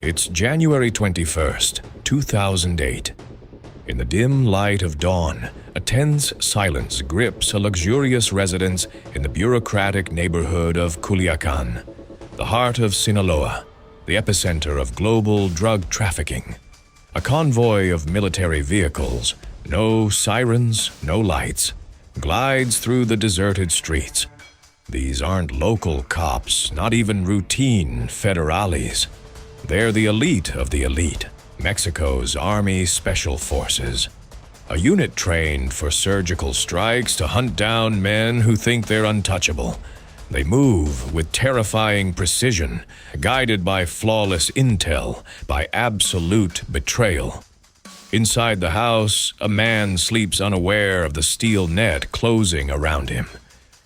It's January 21st, 2008. In the dim light of dawn, a tense silence grips a luxurious residence in the bureaucratic neighborhood of Culiacan, the heart of Sinaloa, the epicenter of global drug trafficking. A convoy of military vehicles, no sirens, no lights, glides through the deserted streets. These aren't local cops, not even routine federales. They're the elite of the elite, Mexico's Army Special Forces. A unit trained for surgical strikes to hunt down men who think they're untouchable. They move with terrifying precision, guided by flawless intel, by absolute betrayal. Inside the house, a man sleeps unaware of the steel net closing around him.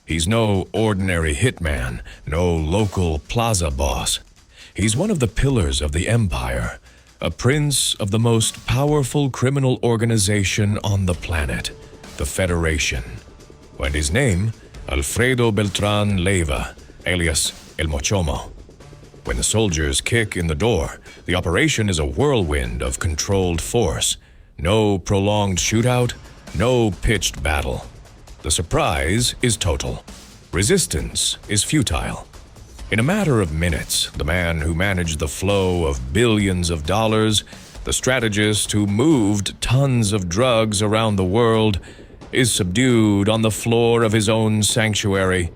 He's no ordinary hitman, no local plaza boss. He's one of the pillars of the empire, a prince of the most powerful criminal organization on the planet, the Federation. And his name, Alfredo Beltran Leyva, alias El Mochomo. When the soldiers kick in the door, the operation is a whirlwind of controlled force. No prolonged shootout, no pitched battle. The surprise is total. Resistance is futile. In a matter of minutes, the man who managed the flow of billions of dollars, the strategist who moved tons of drugs around the world, is subdued on the floor of his own sanctuary.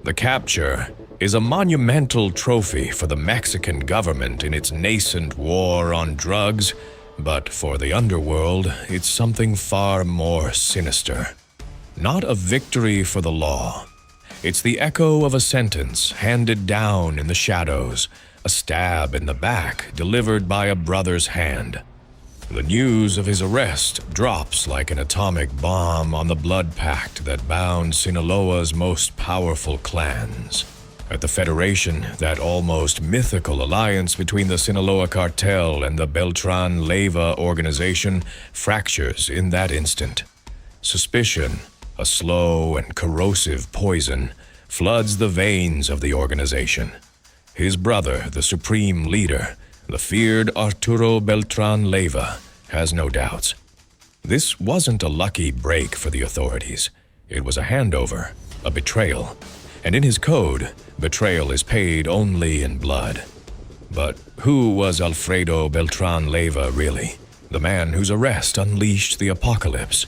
The capture is a monumental trophy for the Mexican government in its nascent war on drugs, but for the underworld, it's something far more sinister. Not a victory for the law. It's the echo of a sentence handed down in the shadows, a stab in the back delivered by a brother's hand. The news of his arrest drops like an atomic bomb on the blood pact that bound Sinaloa's most powerful clans. At the Federation, that almost mythical alliance between the Sinaloa Cartel and the Beltran Leyva Organization, fractures in that instant. Suspicion, a slow and corrosive poison, floods the veins of the organization. His brother, the supreme leader, the feared Arturo Beltran Leyva, has no doubts. This wasn't a lucky break for the authorities. It was a handover, a betrayal. And in his code, betrayal is paid only in blood. But who was Alfredo Beltran Leyva really? The man whose arrest unleashed the apocalypse?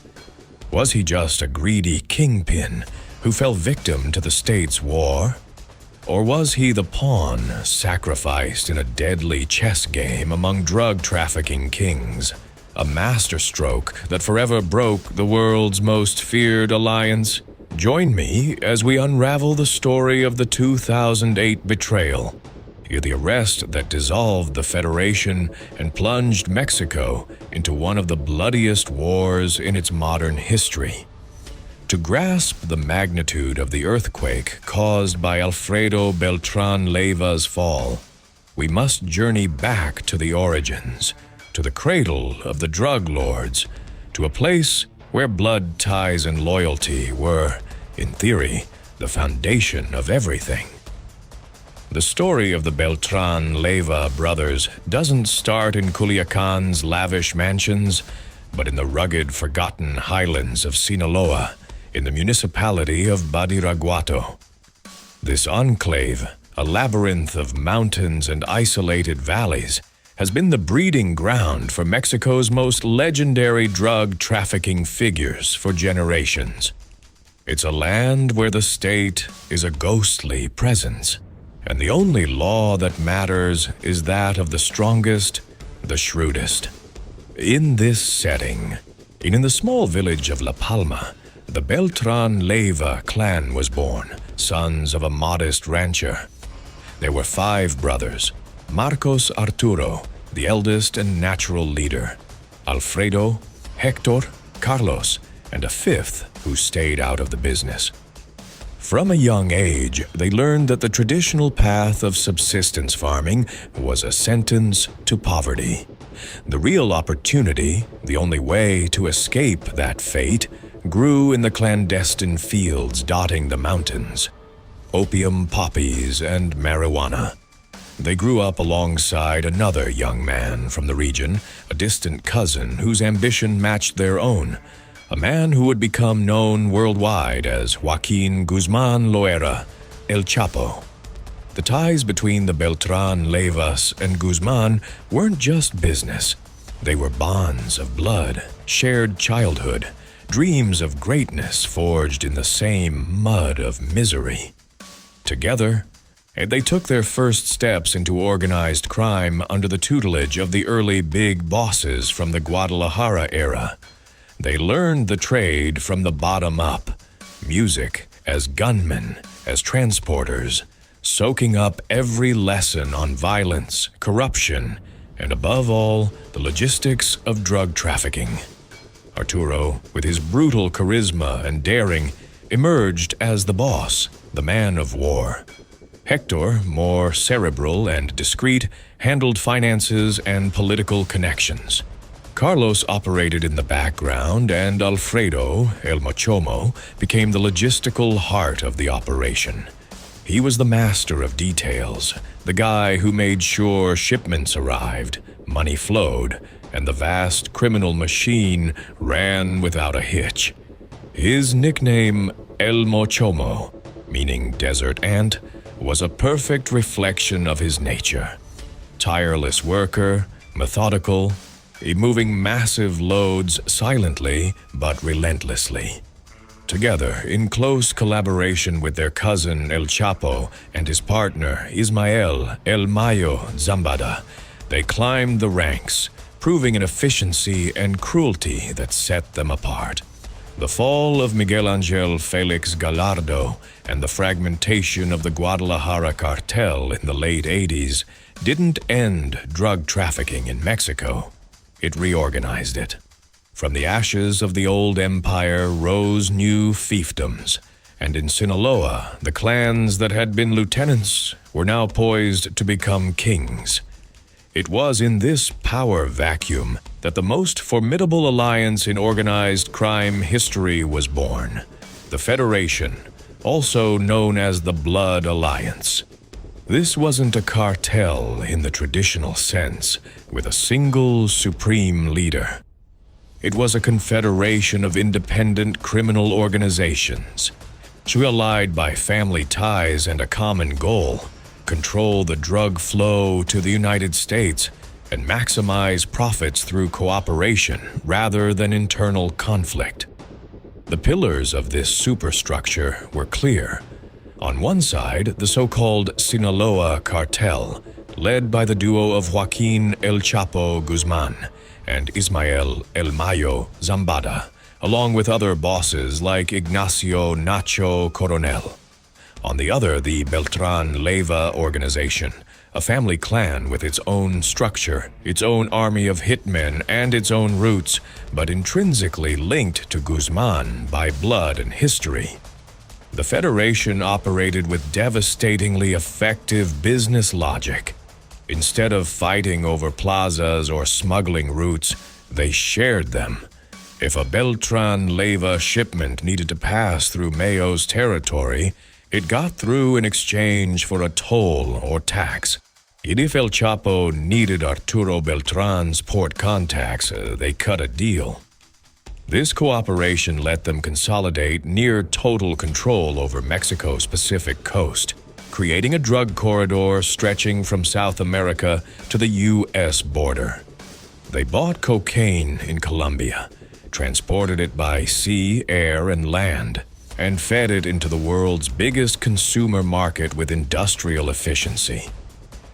Was he just a greedy kingpin who fell victim to the state's war? Or was he the pawn sacrificed in a deadly chess game among drug trafficking kings? A masterstroke that forever broke the world's most feared alliance? Join me as we unravel the story of the 2008 betrayal. Hear the arrest that dissolved the Federation and plunged Mexico into one of the bloodiest wars in its modern history. To grasp the magnitude of the earthquake caused by Alfredo Beltran Leyva's fall, we must journey back to the origins, to the cradle of the drug lords, to a place where blood ties and loyalty were, in theory, the foundation of everything. The story of the Beltran Leyva brothers doesn't start in Culiacan's lavish mansions, but in the rugged, forgotten highlands of Sinaloa, in the municipality of Badiraguato. This enclave, a labyrinth of mountains and isolated valleys, has been the breeding ground for Mexico's most legendary drug trafficking figures for generations. It's a land where the state is a ghostly presence, and the only law that matters is that of the strongest, the shrewdest. In this setting, in the small village of La Palma, the Beltran Leyva clan was born, sons of a modest rancher. There were 5 brothers: Marcos Arturo, the eldest and natural leader; Alfredo, Hector, Carlos, and a 5th who stayed out of the business. From a young age, they learned that the traditional path of subsistence farming was a sentence to poverty. The real opportunity, the only way to escape that fate, grew in the clandestine fields dotting the mountains. Opium poppies and marijuana. They grew up alongside another young man from the region, a distant cousin whose ambition matched their own, a man who would become known worldwide as Joaquin Guzman Loera, El Chapo. The ties between the Beltran Leyvas and Guzman weren't just business. They were bonds of blood, shared childhood, dreams of greatness forged in the same mud of misery. Together, they took their first steps into organized crime under the tutelage of the early big bosses from the Guadalajara era. They learned the trade from the bottom up, music as gunmen, as transporters, soaking up every lesson on violence, corruption, and above all, the logistics of drug trafficking. Arturo, with his brutal charisma and daring, emerged as the boss, the man of war. Hector, more cerebral and discreet, handled finances and political connections. Carlos operated in the background, and Alfredo, El Mochomo, became the logistical heart of the operation. He was the master of details, the guy who made sure shipments arrived, money flowed, and the vast criminal machine ran without a hitch. His nickname, El Mochomo, meaning desert ant, was a perfect reflection of his nature. Tireless worker, methodical, moving massive loads silently but relentlessly. Together, in close collaboration with their cousin El Chapo and his partner Ismael El Mayo Zambada, they climbed the ranks, proving an efficiency and cruelty that set them apart. The fall of Miguel Angel Felix Gallardo and the fragmentation of the Guadalajara Cartel in the late 80s didn't end drug trafficking in Mexico. It reorganized it. From the ashes of the old empire rose new fiefdoms, and in Sinaloa, the clans that had been lieutenants were now poised to become kings. It was in this power vacuum that the most formidable alliance in organized crime history was born, the Federation, also known as the Blood Alliance. This wasn't a cartel in the traditional sense, with a single supreme leader. It was a confederation of independent criminal organizations, allied by family ties and a common goal: control the drug flow to the United States and maximize profits through cooperation rather than internal conflict. The pillars of this superstructure were clear. On one side, the so-called Sinaloa Cartel, led by the duo of Joaquin El Chapo Guzman and Ismael El Mayo Zambada, along with other bosses like Ignacio Nacho Coronel. On the other, the Beltran Leyva Organization, a family clan with its own structure, its own army of hitmen, and its own roots, but intrinsically linked to Guzman by blood and history. The Federation operated with devastatingly effective business logic. Instead of fighting over plazas or smuggling routes, they shared them. If a Beltran Leyva shipment needed to pass through Mayo's territory, it got through in exchange for a toll or tax. And if El Chapo needed Arturo Beltran's port contacts, they cut a deal. This cooperation let them consolidate near total control over Mexico's Pacific coast, creating a drug corridor stretching from South America to the U.S. border. They bought cocaine in Colombia, transported it by sea, air, and land, and fed it into the world's biggest consumer market with industrial efficiency.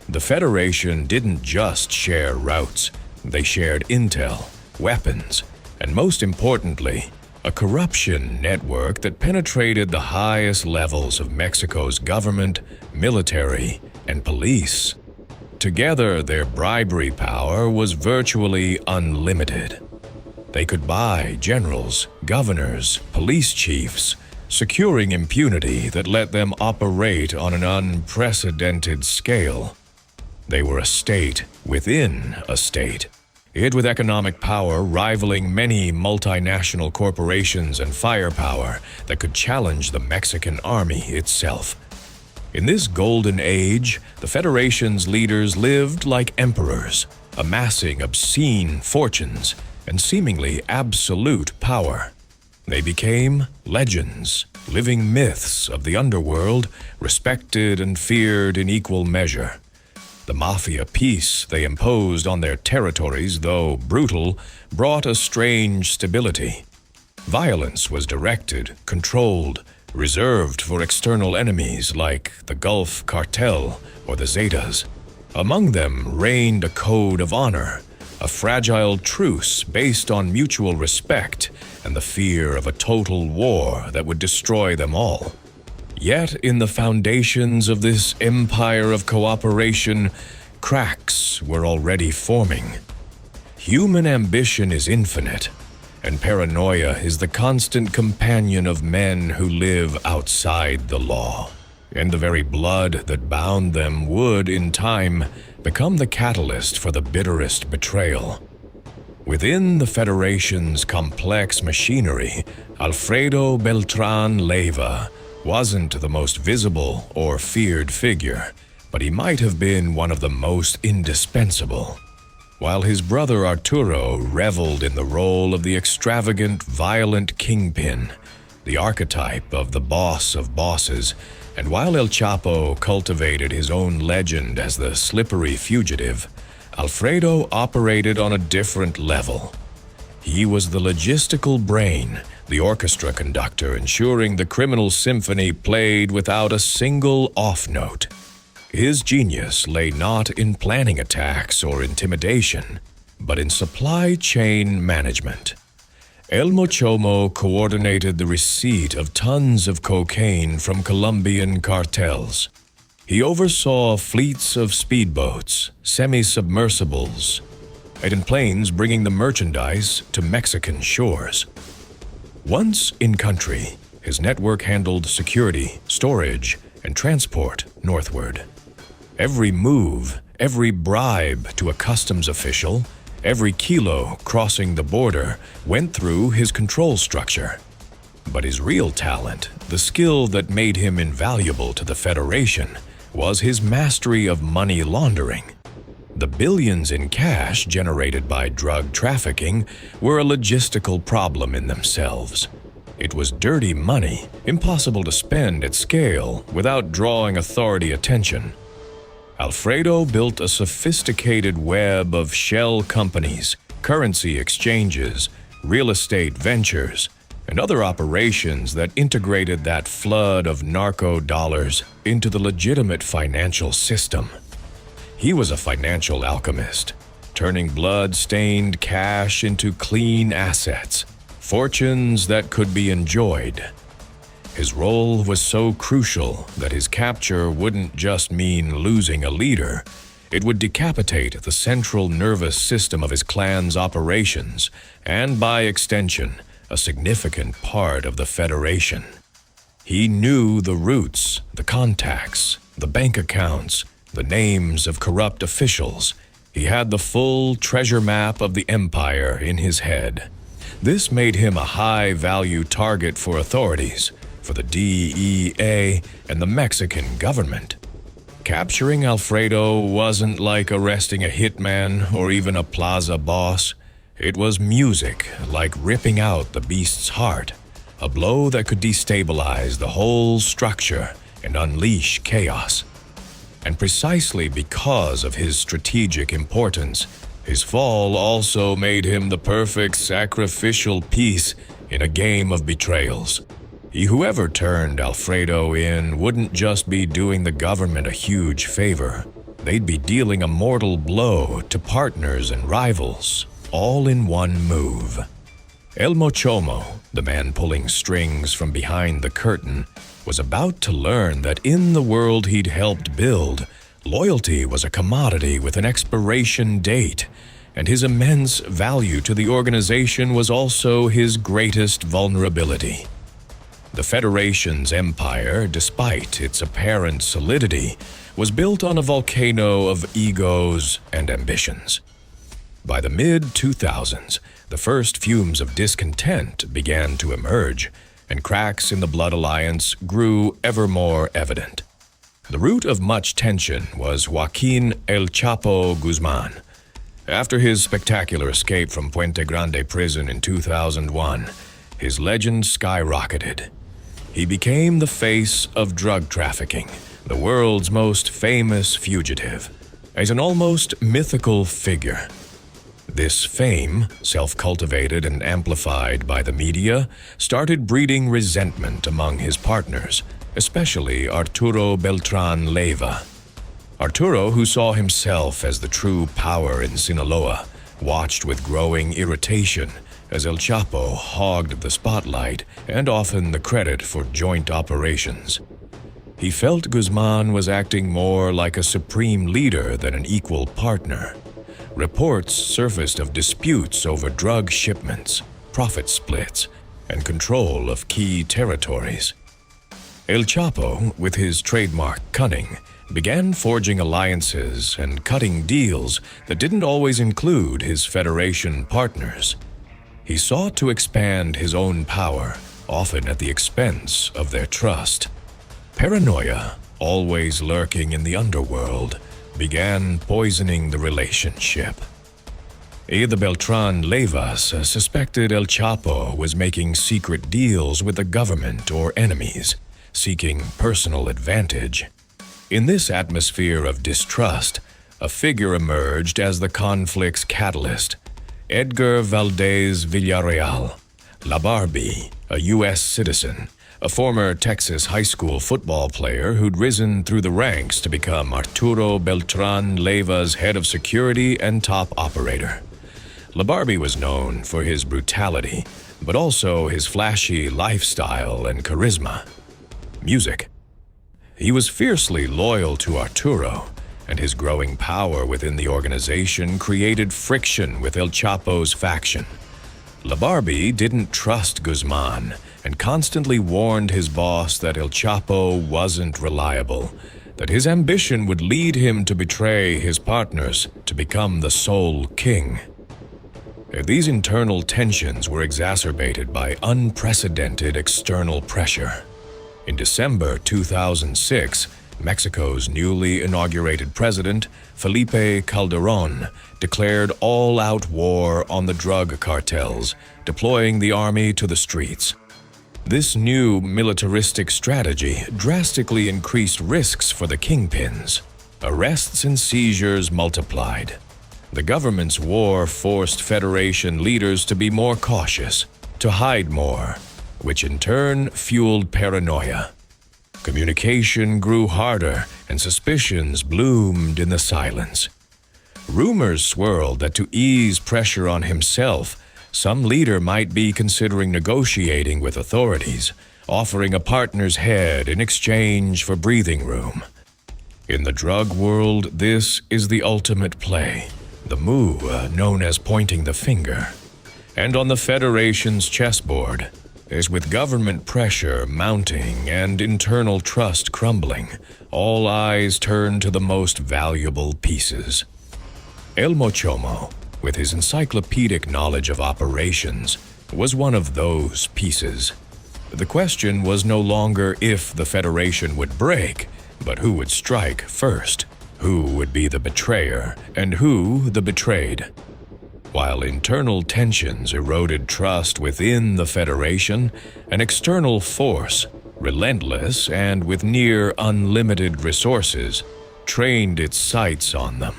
The Federation didn't just share routes, they shared intel, weapons, and most importantly, a corruption network that penetrated the highest levels of Mexico's government, military, and police. Together, their bribery power was virtually unlimited. They could buy generals, governors, police chiefs, securing impunity that let them operate on an unprecedented scale. They were a state within a state, yet with economic power rivaling many multinational corporations and firepower that could challenge the Mexican army itself. In this golden age, the Federation's leaders lived like emperors, amassing obscene fortunes and seemingly absolute power. They became legends, living myths of the underworld, respected and feared in equal measure. The mafia peace they imposed on their territories, though brutal, brought a strange stability. Violence was directed, controlled, reserved for external enemies like the Gulf Cartel or the Zetas. Among them reigned a code of honor, a fragile truce based on mutual respect and the fear of a total war that would destroy them all. Yet in the foundations of this empire of cooperation, cracks were already forming. Human ambition is infinite, and paranoia is the constant companion of men who live outside the law. And the very blood that bound them would, in time, become the catalyst for the bitterest betrayal. Within the Federation's complex machinery, Alfredo Beltran Leyva wasn't the most visible or feared figure, but he might have been one of the most indispensable. While his brother Arturo reveled in the role of the extravagant, violent kingpin, the archetype of the boss of bosses, and while El Chapo cultivated his own legend as the slippery fugitive, Alfredo operated on a different level. He was the logistical brain, the orchestra conductor, ensuring the criminal symphony played without a single off note. His genius lay not in planning attacks or intimidation, but in supply chain management. El Mochomo coordinated the receipt of tons of cocaine from Colombian cartels. He oversaw fleets of speedboats, semi-submersibles, and planes bringing the merchandise to Mexican shores. Once in country, his network handled security, storage, and transport northward. Every move, every bribe to a customs official, every kilo crossing the border went through his control structure. But his real talent, the skill that made him invaluable to the Federation, was his mastery of money laundering. The billions in cash generated by drug trafficking were a logistical problem in themselves. It was dirty money, impossible to spend at scale without drawing authority attention. Alfredo built a sophisticated web of shell companies, currency exchanges, real estate ventures, and other operations that integrated that flood of narco dollars into the legitimate financial system. He was a financial alchemist, turning blood-stained cash into clean assets, fortunes that could be enjoyed. His role was so crucial that his capture wouldn't just mean losing a leader, it would decapitate the central nervous system of his clan's operations, and by extension, a significant part of the Federation. He knew the routes, the contacts, the bank accounts, the names of corrupt officials. He had the full treasure map of the empire in his head. This made him a high-value target for authorities, for the DEA and the Mexican government. Capturing Alfredo wasn't like arresting a hitman or even a plaza boss. It was music, like ripping out the beast's heart, a blow that could destabilize the whole structure and unleash chaos. And precisely because of his strategic importance, his fall also made him the perfect sacrificial piece in a game of betrayals. Whoever turned Alfredo in wouldn't just be doing the government a huge favor. They'd be dealing a mortal blow to partners and rivals, all in one move. El Mochomo, the man pulling strings from behind the curtain, was about to learn that in the world he'd helped build, loyalty was a commodity with an expiration date, and his immense value to the organization was also his greatest vulnerability. The Federation's empire, despite its apparent solidity, was built on a volcano of egos and ambitions. By the mid-2000s, the first fumes of discontent began to emerge, and cracks in the blood alliance grew ever more evident. The root of much tension was Joaquin El Chapo Guzman. After his spectacular escape from Puente Grande prison in 2001, his legend skyrocketed. He became the face of drug trafficking, the world's most famous fugitive, as an almost mythical figure. This fame, self-cultivated and amplified by the media, started breeding resentment among his partners, especially Arturo Beltran Leyva. Arturo, who saw himself as the true power in Sinaloa, watched with growing irritation as El Chapo hogged the spotlight and often the credit for joint operations. He felt Guzman was acting more like a supreme leader than an equal partner. Reports surfaced of disputes over drug shipments, profit splits, and control of key territories. El Chapo, with his trademark cunning, began forging alliances and cutting deals that didn't always include his Federation partners. He sought to expand his own power, often at the expense of their trust. Paranoia, always lurking in the underworld, began poisoning the relationship. The Beltran Leyvas suspected El Chapo was making secret deals with the government or enemies, seeking personal advantage. In this atmosphere of distrust, a figure emerged as the conflict's catalyst: Edgar Valdez Villarreal, La Barbie, a U.S. citizen, a former Texas high school football player who'd risen through the ranks to become Arturo Beltran Leyva's head of security and top operator. La Barbie was known for his brutality, but also his flashy lifestyle and charisma. Music. He was fiercely loyal to Arturo, and his growing power within the organization created friction with El Chapo's faction. La Barbie didn't trust Guzman and constantly warned his boss that El Chapo wasn't reliable, that his ambition would lead him to betray his partners to become the sole king. These internal tensions were exacerbated by unprecedented external pressure. In December 2006, Mexico's newly inaugurated president, Felipe Calderón, declared all-out war on the drug cartels, deploying the army to the streets. This new militaristic strategy drastically increased risks for the kingpins. Arrests and seizures multiplied. The government's war forced Federation leaders to be more cautious, to hide more, which in turn fueled paranoia. Communication grew harder, and suspicions bloomed in the silence. Rumors swirled that to ease pressure on himself, some leader might be considering negotiating with authorities, offering a partner's head in exchange for breathing room. In the drug world, this is the ultimate play, the move known as pointing the finger. And on the Federation's chessboard, as with government pressure mounting and internal trust crumbling, all eyes turn to the most valuable pieces. El Mochomo, with his encyclopedic knowledge of operations, was one of those pieces. The question was no longer if the Federation would break, but who would strike first, who would be the betrayer, and who the betrayed. While internal tensions eroded trust within the Federation, an external force, relentless and with near unlimited resources, trained its sights on them.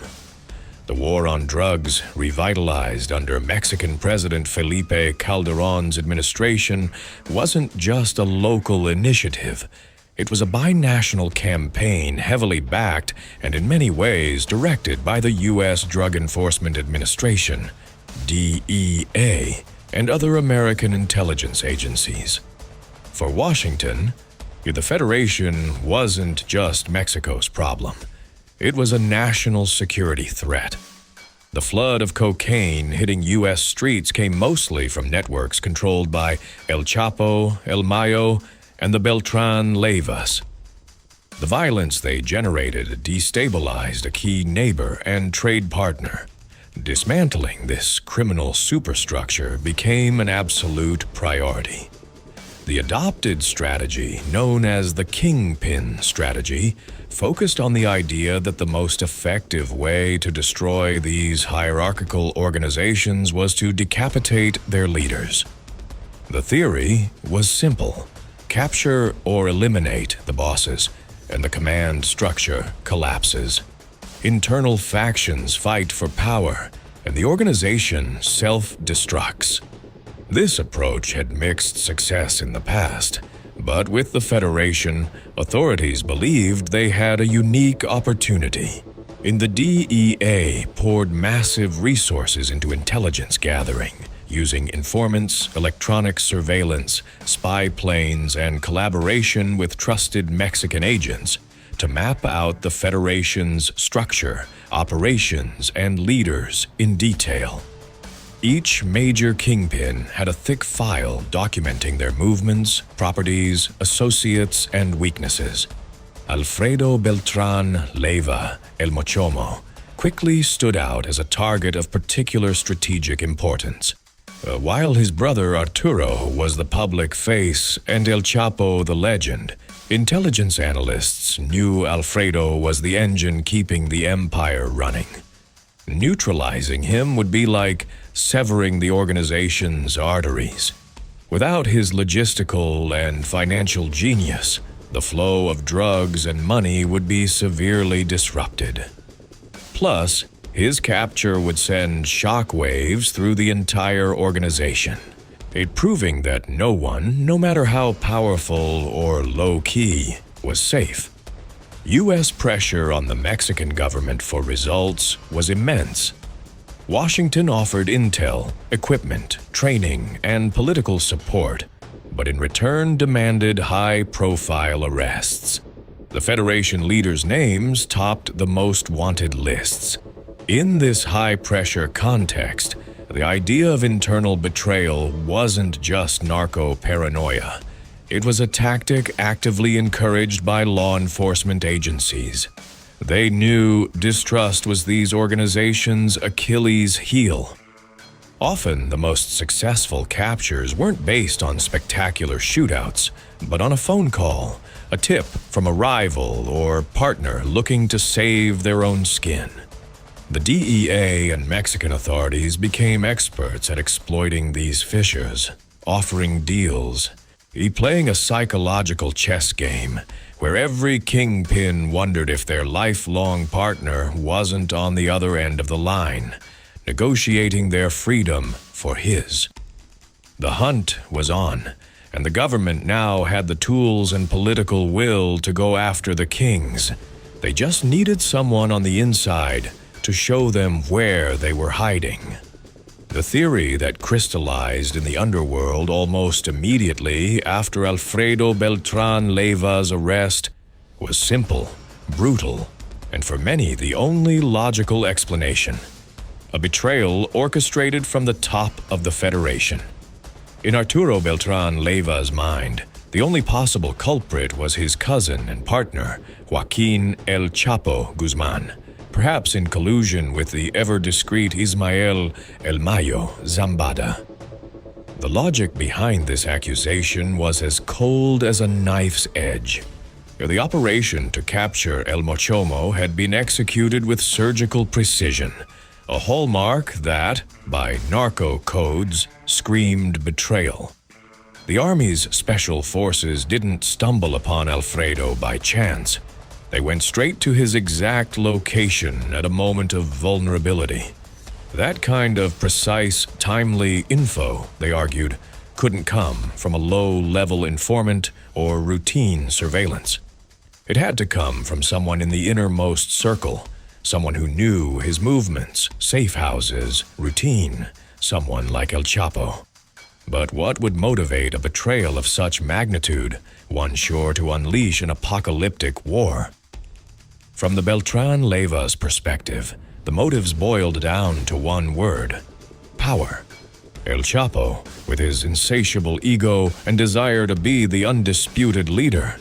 The war on drugs, revitalized under Mexican President Felipe Calderón's administration, wasn't just a local initiative. It was a binational campaign heavily backed and in many ways directed by the U.S. Drug Enforcement Administration, DEA, and other American intelligence agencies. For Washington, the Federation wasn't just Mexico's problem. It was a national security threat. The flood of cocaine hitting U.S. streets came mostly from networks controlled by El Chapo, El Mayo, and the Beltran Leyvas. The violence they generated destabilized a key neighbor and trade partner. Dismantling this criminal superstructure became an absolute priority. The adopted strategy, known as the kingpin strategy, focused on the idea that the most effective way to destroy these hierarchical organizations was to decapitate their leaders. The theory was simple: capture or eliminate the bosses, and the command structure collapses. Internal factions fight for power, and the organization self-destructs. This approach had mixed success in the past, but with the Federation, authorities believed they had a unique opportunity. In the DEA poured massive resources into intelligence gathering, using informants, electronic surveillance, spy planes, and collaboration with trusted Mexican agents to map out the Federation's structure, operations, and leaders in detail. Each major kingpin had a thick file documenting their movements, properties, associates, and weaknesses. Alfredo Beltran Leyva, El Mochomo, quickly stood out as a target of particular strategic importance. While his brother Arturo was the public face and El Chapo the legend, intelligence analysts knew Alfredo was the engine keeping the empire running. Neutralizing him would be like severing the organization's arteries. Without his logistical and financial genius, the flow of drugs and money would be severely disrupted. Plus, his capture would send shockwaves through the entire organization, it proving that no one, no matter how powerful or low-key, was safe. U.S. pressure on the Mexican government for results was immense. Washington offered intel, equipment, training, and political support, but in return demanded high-profile arrests. The Federation leaders' names topped the most wanted lists. In this high-pressure context, the idea of internal betrayal wasn't just narco-paranoia. It was a tactic actively encouraged by law enforcement agencies. They knew distrust was these organizations' Achilles' heel. Often, the most successful captures weren't based on spectacular shootouts, but on a phone call, a tip from a rival or partner looking to save their own skin. The DEA and Mexican authorities became experts at exploiting these fissures, offering deals, playing a psychological chess game where every kingpin wondered if their lifelong partner wasn't on the other end of the line, negotiating their freedom for his. The hunt was on, and the government now had the tools and political will to go after the kings. They just needed someone on the inside to show them where they were hiding. The theory that crystallized in the underworld almost immediately after Alfredo Beltran Leyva's arrest was simple, brutal, and for many the only logical explanation: a betrayal orchestrated from the top of the Federation. In Arturo Beltran Leyva's mind, the only possible culprit was his cousin and partner, Joaquin El Chapo Guzman, perhaps in collusion with the ever-discreet Ismael El Mayo Zambada. The logic behind this accusation was as cold as a knife's edge. The operation to capture El Mochomo had been executed with surgical precision, a hallmark that, by narco codes, screamed betrayal. The Army's special forces didn't stumble upon Alfredo by chance. They went straight to his exact location at a moment of vulnerability. That kind of precise, timely info, they argued, couldn't come from a low-level informant or routine surveillance. It had to come from someone in the innermost circle, someone who knew his movements, safe houses, routine, someone like El Chapo. But what would motivate a betrayal of such magnitude, one sure to unleash an apocalyptic war? From the Beltran Leyva's perspective, the motives boiled down to one word: power. El Chapo, with his insatiable ego and desire to be the undisputed leader,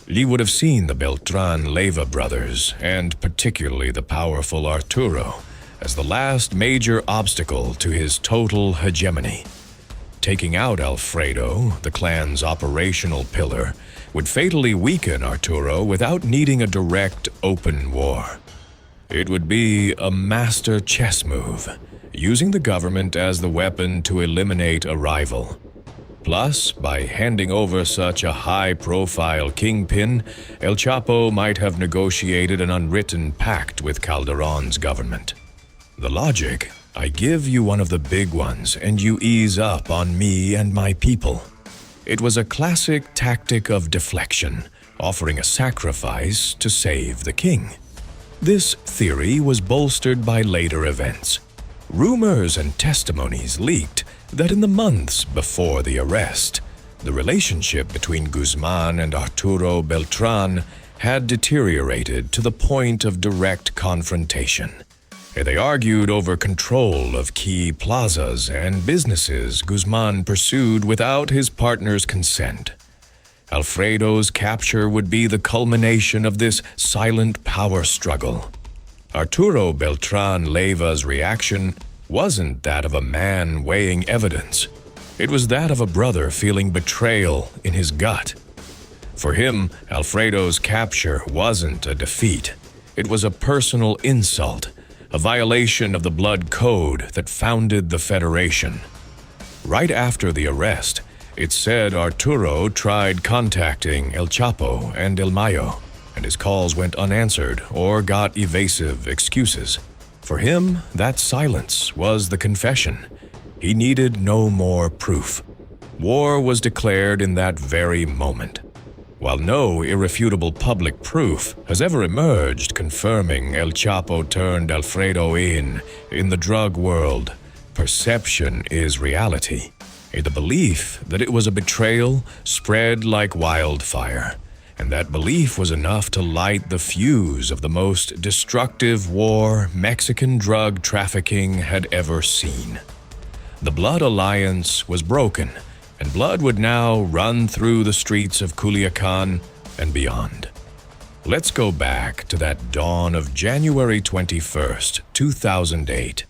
he would have seen the Beltran Leyva brothers, and particularly the powerful Arturo, as the last major obstacle to his total hegemony. taking out Alfredo, the clan's operational pillar, would fatally weaken Arturo without needing a direct, open war. It would be a master chess move, using the government as the weapon to eliminate a rival. Plus, by handing over such a high-profile kingpin, El Chapo might have negotiated an unwritten pact with Calderon's government. The logic: I give you one of the big ones, and you ease up on me and my people. It was a classic tactic of deflection, offering a sacrifice to save the king. This theory was bolstered by later events. Rumors and testimonies leaked that in the months before the arrest, the relationship between Guzman and Arturo Beltran had deteriorated to the point of direct confrontation. They argued over control of key plazas and businesses Guzman pursued without his partner's consent. Alfredo's capture would be the culmination of this silent power struggle. Arturo Beltran Leyva's reaction wasn't that of a man weighing evidence. It was that of a brother feeling betrayal in his gut. For him, Alfredo's capture wasn't a defeat. It was a personal insult, a violation of the blood code that founded the Federation. Right after the arrest, it said Arturo tried contacting El Chapo and El Mayo, and his calls went unanswered or got evasive excuses. For him, that silence was the confession. He needed no more proof. War was declared in that very moment. While no irrefutable public proof has ever emerged confirming El Chapo turned Alfredo in the drug world, perception is reality. The belief that it was a betrayal spread like wildfire, and that belief was enough to light the fuse of the most destructive war Mexican drug trafficking had ever seen. The blood alliance was broken, and blood would now run through the streets of Culiacan and beyond. Let's go back to that dawn of January 21st, 2008.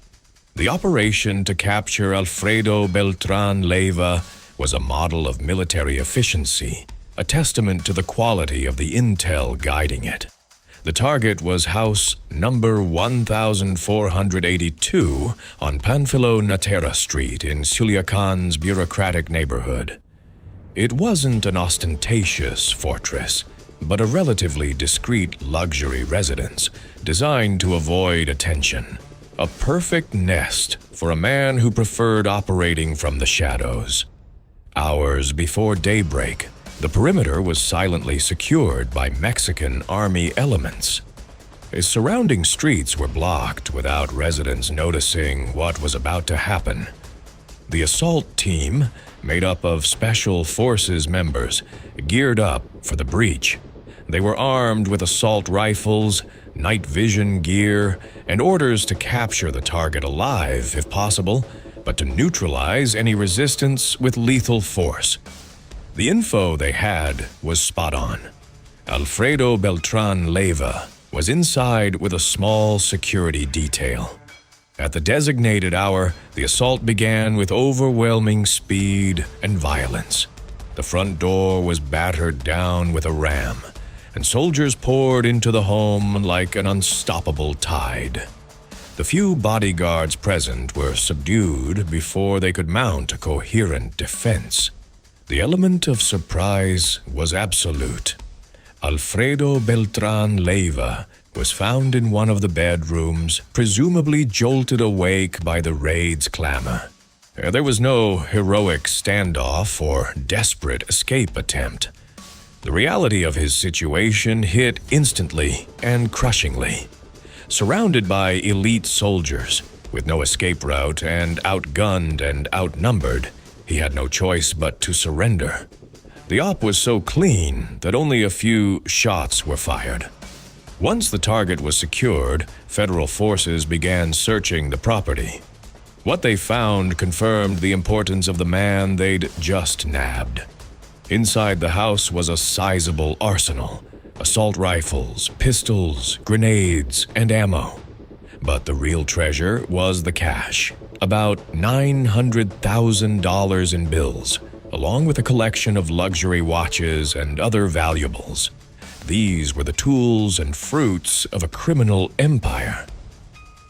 The operation to capture Alfredo Beltran Leyva was a model of military efficiency, a testament to the quality of the intel guiding it. The target was house number 1482 on Panfilo Natera Street in Culiacan's bureaucratic neighborhood. It wasn't an ostentatious fortress, but a relatively discreet luxury residence designed to avoid attention. A perfect nest for a man who preferred operating from the shadows. Hours before daybreak, the perimeter was silently secured by Mexican army elements. Its surrounding streets were blocked without residents noticing what was about to happen. The assault team, made up of Special Forces members, geared up for the breach. They were armed with assault rifles, night vision gear, and orders to capture the target alive if possible, but to neutralize any resistance with lethal force. The info they had was spot on. Alfredo Beltran Leyva was inside with a small security detail. At the designated hour, the assault began with overwhelming speed and violence. The front door was battered down with a ram, and soldiers poured into the home like an unstoppable tide. The few bodyguards present were subdued before they could mount a coherent defense. The element of surprise was absolute. Alfredo Beltran Leyva was found in one of the bedrooms, presumably jolted awake by the raid's clamor. There was no heroic standoff or desperate escape attempt. The reality of his situation hit instantly and crushingly. Surrounded by elite soldiers, with no escape route and outgunned and outnumbered, he had no choice but to surrender. The op was so clean that only a few shots were fired. Once the target was secured, federal forces began searching the property. What they found confirmed the importance of the man they'd just nabbed. Inside the house was a sizable arsenal: assault rifles, pistols, grenades, and ammo. But the real treasure was the cash. about $900,000 in bills, along with a collection of luxury watches and other valuables. These were the tools and fruits of a criminal empire.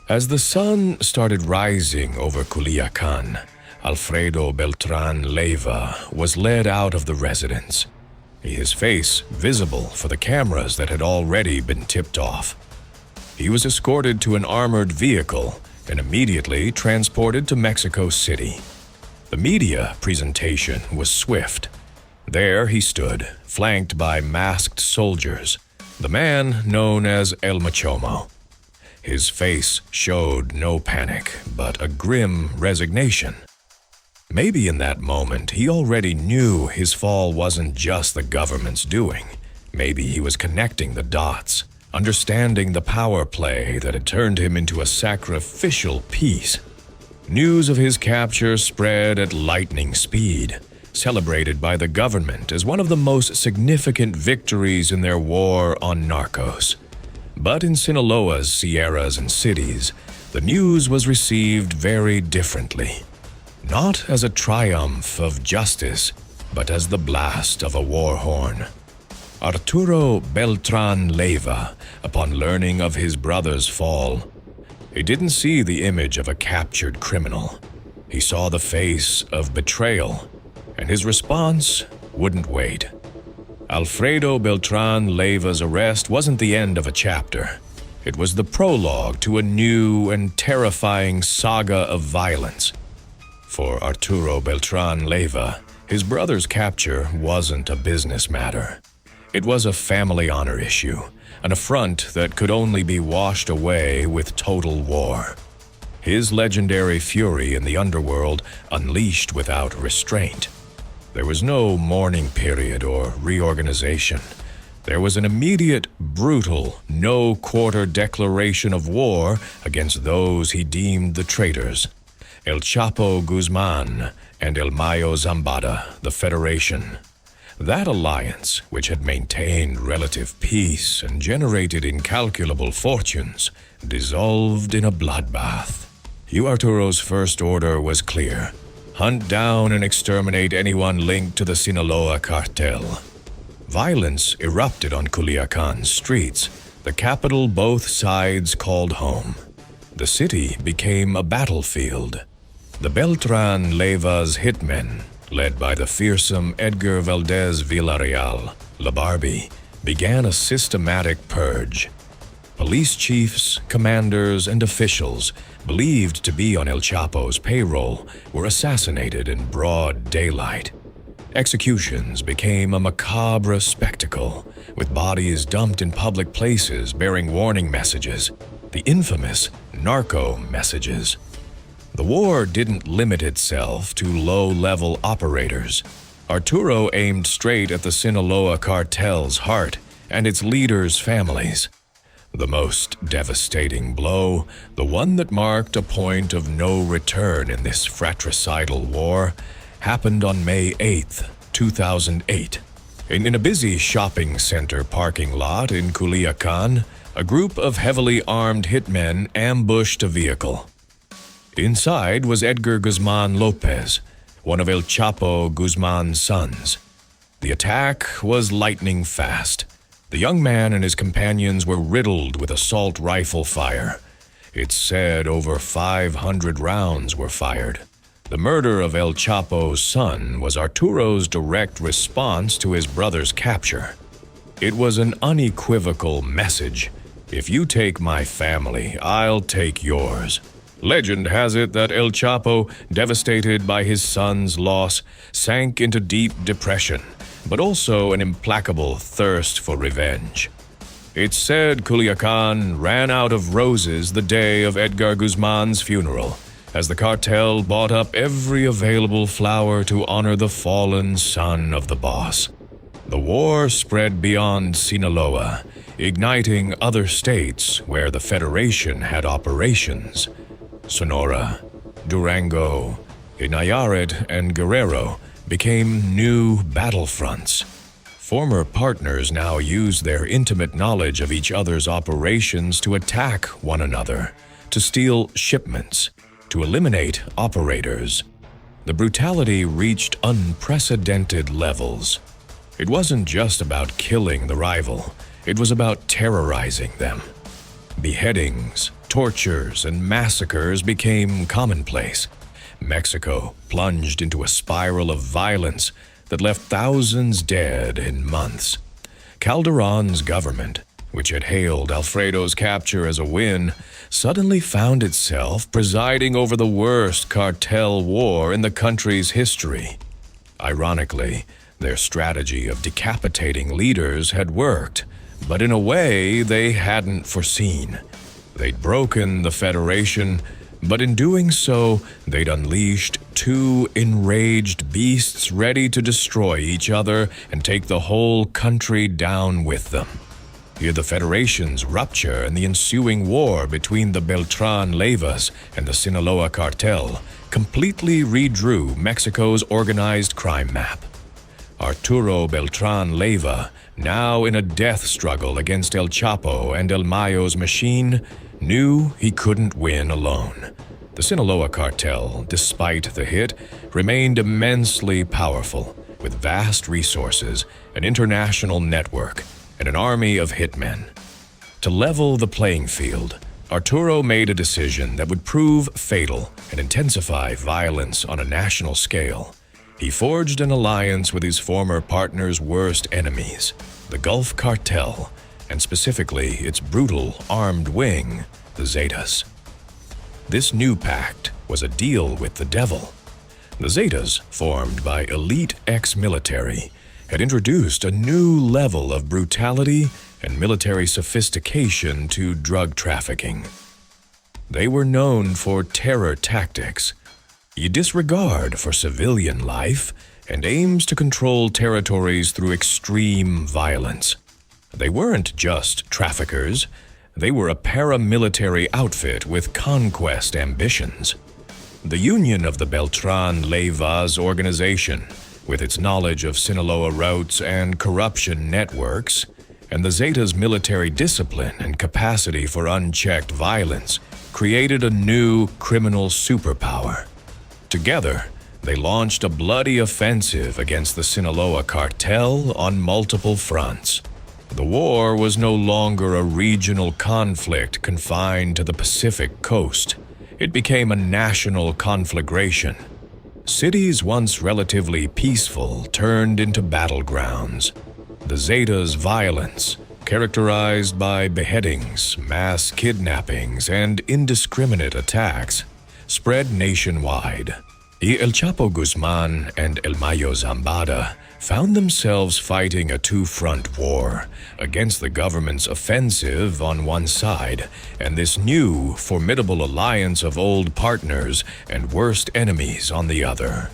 As the sun started rising over Culiacan, Alfredo Beltran Leyva was led out of the residence, his face visible for the cameras that had already been tipped off. He was escorted to an armored vehicle and immediately transported to Mexico City. The media presentation was swift. There he stood, flanked by masked soldiers, the man known as El Mochomo. His face showed no panic, but a grim resignation. Maybe in that moment he already knew his fall wasn't just the government's doing. Maybe he was connecting the dots, understanding the power play that had turned him into a sacrificial piece. News of his capture spread at lightning speed, celebrated by the government as one of the most significant victories in their war on narcos. But in Sinaloa's sierras and cities, the news was received very differently. Not as a triumph of justice, but as the blast of a war horn. Arturo Beltran Leyva, upon learning of his brother's fall, he didn't see the image of a captured criminal. He saw the face of betrayal, and his response wouldn't wait. Alfredo Beltran Leyva's arrest wasn't the end of a chapter. It was the prologue to a new and terrifying saga of violence. For Arturo Beltran Leyva, his brother's capture wasn't a business matter. It was a family honor issue, an affront that could only be washed away with total war. His legendary fury in the underworld unleashed without restraint. There was no mourning period or reorganization. There was an immediate, brutal, no-quarter declaration of war against those he deemed the traitors. El Chapo Guzman and El Mayo Zambada, the Federation. That alliance, which had maintained relative peace and generated incalculable fortunes, dissolved in a bloodbath. Arturo's first order was clear: hunt down and exterminate anyone linked to the Sinaloa Cartel. Violence erupted on Culiacan's streets, the capital both sides called home. The city became a battlefield. The Beltran Leyva's hitmen, led by the fearsome Edgar Valdez Villarreal, La Barbie, began a systematic purge. Police chiefs, commanders, and officials believed to be on El Chapo's payroll were assassinated in broad daylight. Executions became a macabre spectacle, with bodies dumped in public places bearing warning messages, the infamous narco messages. The war didn't limit itself to low-level operators. Arturo aimed straight at the Sinaloa Cartel's heart and its leaders' families. The most devastating blow, the one that marked a point of no return in this fratricidal war, happened on May 8, 2008. In a busy shopping center parking lot in Culiacan, a group of heavily armed hitmen ambushed a vehicle. Inside was Edgar Guzman Lopez, one of El Chapo Guzman's sons. The attack was lightning fast. The young man and his companions were riddled with assault rifle fire. It's said over 500 rounds were fired. The murder of El Chapo's son was Arturo's direct response to his brother's capture. It was an unequivocal message: if you take my family, I'll take yours. Legend has it that El Chapo, devastated by his son's loss, sank into deep depression, but also an implacable thirst for revenge. It's said Culiacan ran out of roses the day of Edgar Guzman's funeral, as the cartel bought up every available flower to honor the fallen son of the boss. The war spread beyond Sinaloa, igniting other states where the Federation had operations. Sonora, Durango, Nayarit, and Guerrero became new battlefronts. Former partners now used their intimate knowledge of each other's operations to attack one another, to steal shipments, to eliminate operators. The brutality reached unprecedented levels. It wasn't just about killing the rival, it was about terrorizing them. Beheadings, tortures, and massacres became commonplace. Mexico plunged into a spiral of violence that left thousands dead in months. Calderon's government, which had hailed Alfredo's capture as a win, suddenly found itself presiding over the worst cartel war in the country's history. Ironically, their strategy of decapitating leaders had worked, but in a way they hadn't foreseen. They'd broken the Federation, but in doing so, they'd unleashed two enraged beasts ready to destroy each other and take the whole country down with them. Here the Federation's rupture and the ensuing war between the Beltran Leyvas and the Sinaloa Cartel completely redrew Mexico's organized crime map. Arturo Beltran Leyva, now in a death struggle against El Chapo and El Mayo's machine, knew he couldn't win alone. The Sinaloa Cartel, despite the hit, remained immensely powerful, with vast resources, an international network, and an army of hitmen. To level the playing field, Arturo made a decision that would prove fatal and intensify violence on a national scale. He forged an alliance with his former partner's worst enemies, the Gulf Cartel, and specifically its brutal armed wing, the Zetas. This new pact was a deal with the devil. The Zetas, formed by elite ex-military, had introduced a new level of brutality and military sophistication to drug trafficking. They were known for terror tactics, a disregard for civilian life, and aims to control territories through extreme violence. They weren't just traffickers, they were a paramilitary outfit with conquest ambitions. The union of the Beltran Leyva Organization, with its knowledge of Sinaloa routes and corruption networks, and the Zetas' military discipline and capacity for unchecked violence, created a new criminal superpower. Together, they launched a bloody offensive against the Sinaloa Cartel on multiple fronts. The war was no longer a regional conflict confined to the Pacific coast. It became a national conflagration. Cities once relatively peaceful turned into battlegrounds. The Zetas' violence, characterized by beheadings, mass kidnappings, and indiscriminate attacks, spread nationwide. El Chapo Guzman and El Mayo Zambada found themselves fighting a two-front war against the government's offensive on one side and this new, formidable alliance of old partners and worst enemies on the other.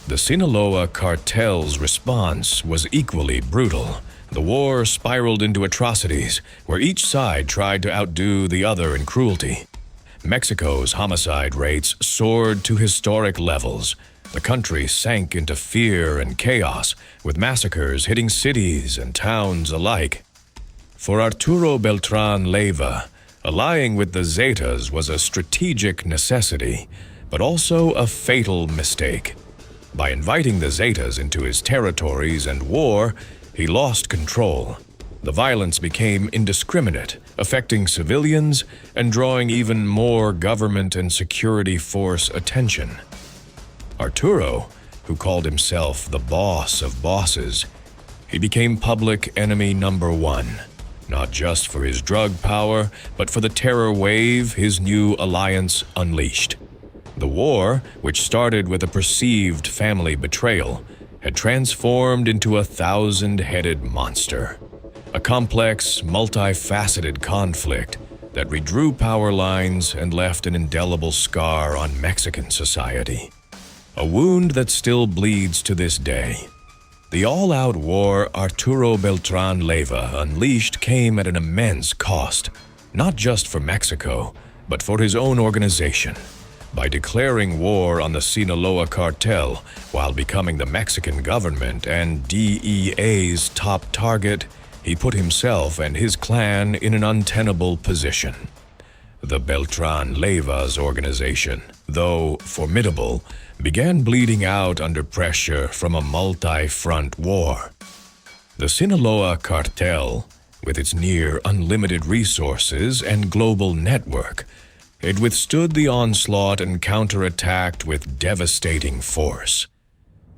The Sinaloa Cartel's response was equally brutal. The war spiraled into atrocities, where each side tried to outdo the other in cruelty. Mexico's homicide rates soared to historic levels. The country sank into fear and chaos, with massacres hitting cities and towns alike. For Arturo Beltran Leyva, allying with the Zetas was a strategic necessity, but also a fatal mistake. By inviting the Zetas into his territories and war, he lost control. The violence became indiscriminate, affecting civilians and drawing even more government and security force attention. Arturo, who called himself the boss of bosses, he became public enemy number one, not just for his drug power, but for the terror wave his new alliance unleashed. The war, which started with a perceived family betrayal, had transformed into a thousand-headed monster. A complex, multifaceted conflict that redrew power lines and left an indelible scar on Mexican society. A wound that still bleeds to this day. The all-out war Arturo Beltran Leyva unleashed came at an immense cost, not just for Mexico, but for his own organization. By declaring war on the Sinaloa Cartel while becoming the Mexican government and DEA's top target, he put himself and his clan in an untenable position. The Beltran Leyva Organization, though formidable, began bleeding out under pressure from a multi-front war. The Sinaloa Cartel, with its near unlimited resources and global network, it withstood the onslaught and counterattacked with devastating force.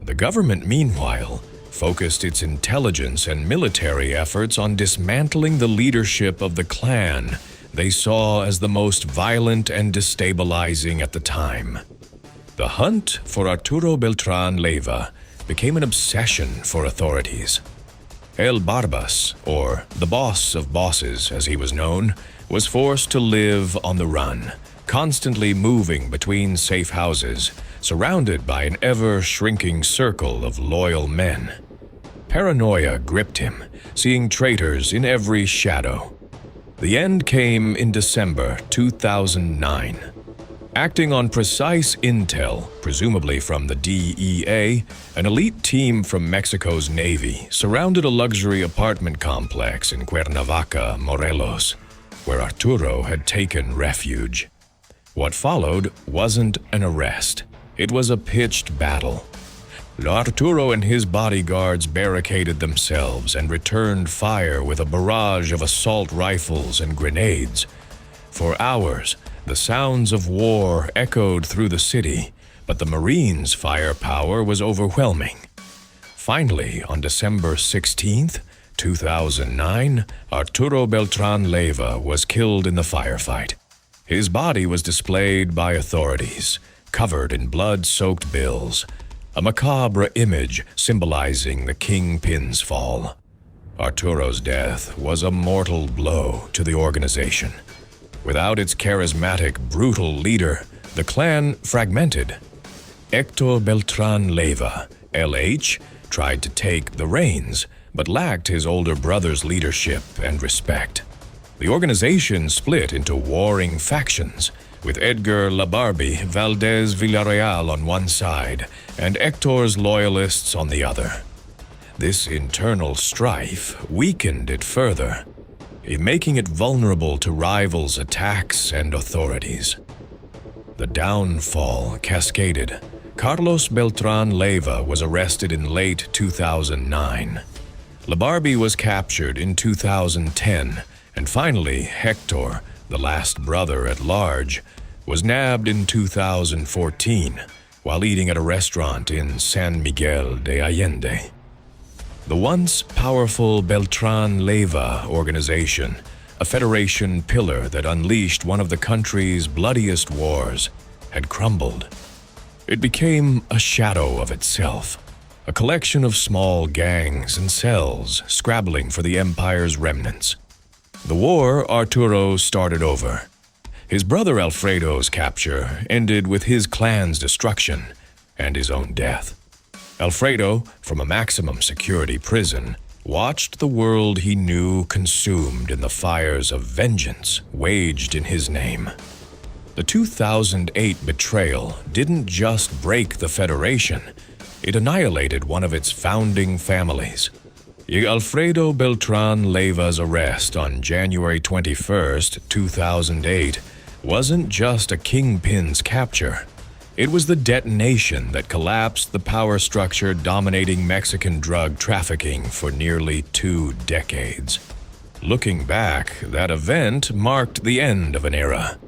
The government, meanwhile, focused its intelligence and military efforts on dismantling the leadership of the clan they saw as the most violent and destabilizing at the time. The hunt for Arturo Beltran Leyva became an obsession for authorities. El Barbas, or the boss of bosses as he was known, was forced to live on the run, constantly moving between safe houses, surrounded by an ever-shrinking circle of loyal men. Paranoia gripped him, seeing traitors in every shadow. The end came in December 2009. Acting on precise intel, presumably from the DEA, an elite team from Mexico's Navy surrounded a luxury apartment complex in Cuernavaca, Morelos, where Arturo had taken refuge. What followed wasn't an arrest. It was a pitched battle. Arturo and his bodyguards barricaded themselves and returned fire with a barrage of assault rifles and grenades. For hours, the sounds of war echoed through the city, but the Marines' firepower was overwhelming. Finally, on December 16, 2009, Arturo Beltran Leyva was killed in the firefight. His body was displayed by authorities, covered in blood-soaked bills, a macabre image symbolizing the kingpin's fall. Arturo's death was a mortal blow to the organization. Without its charismatic, brutal leader, the clan fragmented. Hector Beltran Leyva, LH, tried to take the reins, but lacked his older brother's leadership and respect. The organization split into warring factions, with Edgar Labarbi Valdez Villarreal on one side and Hector's loyalists on the other. This internal strife weakened it further, making it vulnerable to rivals' attacks and authorities. The downfall cascaded. Carlos Beltran Leyva was arrested in late 2009. Labarbi was captured in 2010, and finally Hector, the last brother at large, was nabbed in 2014 while eating at a restaurant in San Miguel de Allende. The once powerful Beltran Leyva Organization, a federation pillar that unleashed one of the country's bloodiest wars, had crumbled. It became a shadow of itself, a collection of small gangs and cells scrabbling for the empire's remnants. The war Arturo started over. His brother Alfredo's capture ended with his clan's destruction and his own death. Alfredo, from a maximum security prison, watched the world he knew consumed in the fires of vengeance waged in his name. The 2008 betrayal didn't just break the Federation, it annihilated one of its founding families. Alfredo Beltran Leyva's arrest on January 21, 2008, wasn't just a kingpin's capture. It was the detonation that collapsed the power structure dominating Mexican drug trafficking for nearly 2 decades. Looking back, that event marked the end of an era.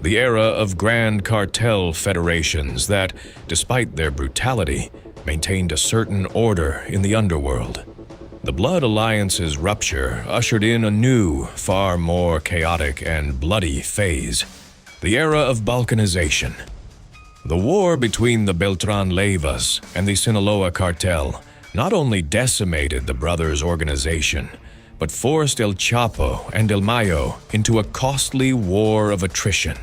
The era of grand cartel federations that, despite their brutality, maintained a certain order in the underworld. The Blood Alliance's rupture ushered in a new, far more chaotic and bloody phase, the era of balkanization. The war between the Beltran Leyvas and the Sinaloa Cartel not only decimated the brothers' organization, but forced El Chapo and El Mayo into a costly war of attrition.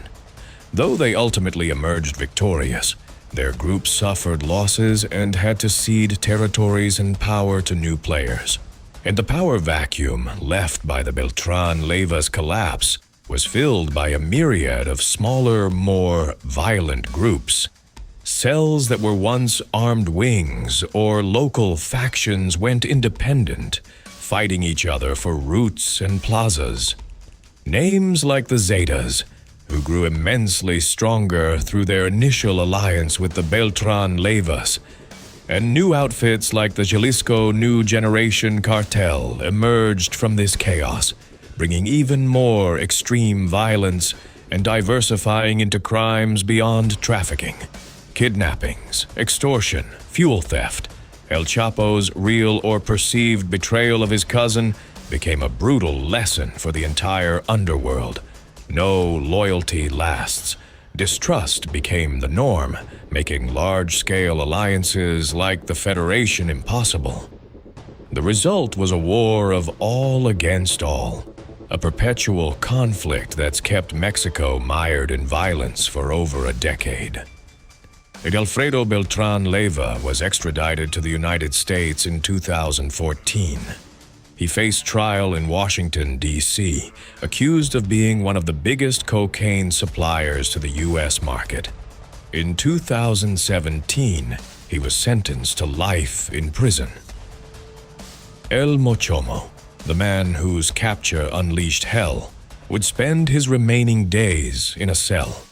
Though they ultimately emerged victorious, their group suffered losses and had to cede territories and power to new players. And the power vacuum left by the Beltran Leyva's collapse was filled by a myriad of smaller, more violent groups. Cells that were once armed wings or local factions went independent, fighting each other for routes and plazas. Names like the Zetas, who grew immensely stronger through their initial alliance with the Beltran Leyvas, and new outfits like the Jalisco New Generation Cartel emerged from this chaos, bringing even more extreme violence and diversifying into crimes beyond trafficking. Kidnappings, extortion, fuel theft. El Chapo's real or perceived betrayal of his cousin became a brutal lesson for the entire underworld. No loyalty lasts. Distrust became the norm, making large-scale alliances like the Federation impossible. The result was a war of all against all, a perpetual conflict that's kept Mexico mired in violence for over a decade. Alfredo Beltran Leyva was extradited to the United States in 2014. He faced trial in Washington, D.C., accused of being one of the biggest cocaine suppliers to the U.S. market. In 2017, he was sentenced to life in prison. El Mochomo, the man whose capture unleashed hell, would spend his remaining days in a cell.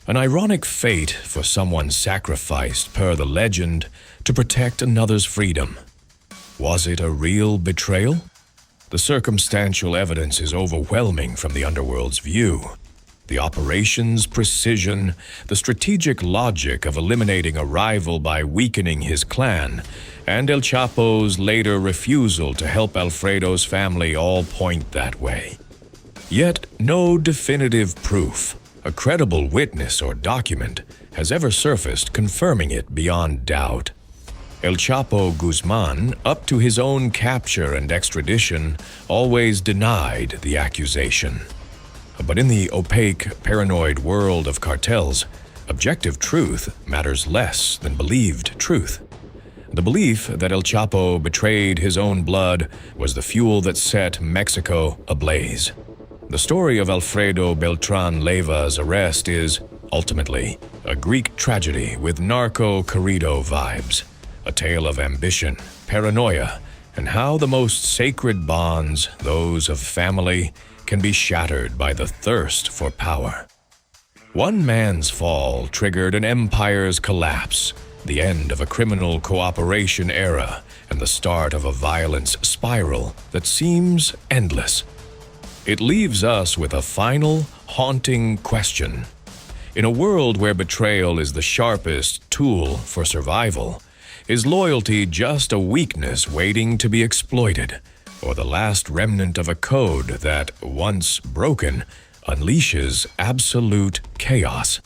An ironic fate for someone sacrificed, per the legend, to protect another's freedom. Was it a real betrayal? The circumstantial evidence is overwhelming from the underworld's view. The operation's precision, the strategic logic of eliminating a rival by weakening his clan, and El Chapo's later refusal to help Alfredo's family all point that way. Yet no definitive proof, a credible witness or document, has ever surfaced confirming it beyond doubt. El Chapo Guzman, up to his own capture and extradition, always denied the accusation. But in the opaque, paranoid world of cartels, objective truth matters less than believed truth. The belief that El Chapo betrayed his own blood was the fuel that set Mexico ablaze. The story of Alfredo Beltran Leyva's arrest is, ultimately, a Greek tragedy with narco-corrido vibes, a tale of ambition, paranoia, and how the most sacred bonds, those of family, can be shattered by the thirst for power. One man's fall triggered an empire's collapse, the end of a criminal cooperation era, and the start of a violence spiral that seems endless. It leaves us with a final, haunting question. In a world where betrayal is the sharpest tool for survival, is loyalty just a weakness waiting to be exploited, or the last remnant of a code that, once broken, unleashes absolute chaos?